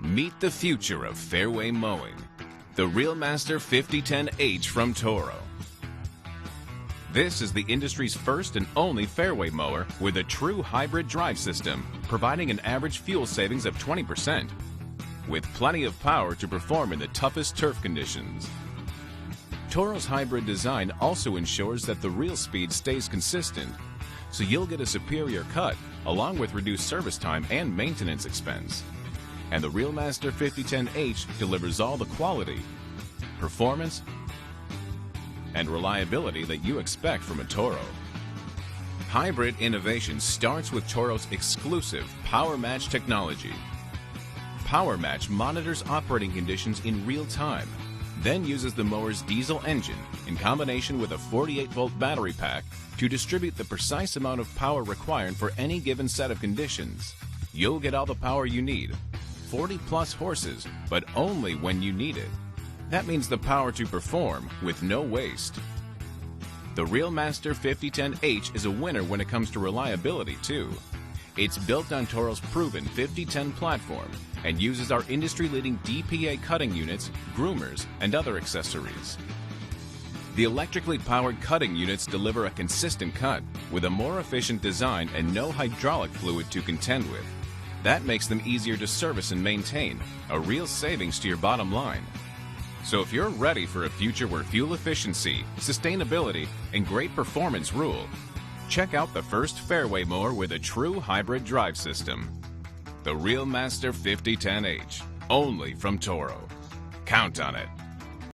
Meet the future of fairway mowing. The Reelmaster 5010H from Toro. This is the industry's first and only fairway mower with a true hybrid drive system, providing an average fuel savings of 20%, with plenty of power to perform in the toughest turf conditions. Toro's hybrid design also ensures that the reel speed stays consistent, so you'll get a superior cut along with reduced service time and maintenance expense. And the Reelmaster 5010H delivers all the quality, performance, and reliability that you expect from a Toro. Hybrid innovation starts with Toro's exclusive PowerMatch technology. PowerMatch monitors operating conditions in real time, then uses the mower's diesel engine in combination with a 48-volt battery pack to distribute the precise amount of power required for any given set of conditions. You'll get all the power you need, 40-plus horses, but only when you need it. That means the power to perform with no waste. The Reelmaster 5010H is a winner when it comes to reliability, too. It's built on Toro's proven 5010 platform and uses our industry-leading DPA cutting units, groomers, and other accessories. The electrically powered cutting units deliver a consistent cut with a more efficient design and no hydraulic fluid to contend with. That makes them easier to service and maintain, a real savings to your bottom line. So if you're ready for a future where fuel efficiency, sustainability, and great performance rule, check out the first fairway mower with a true hybrid drive system. The Reelmaster 5010H, only from Toro. Count on it.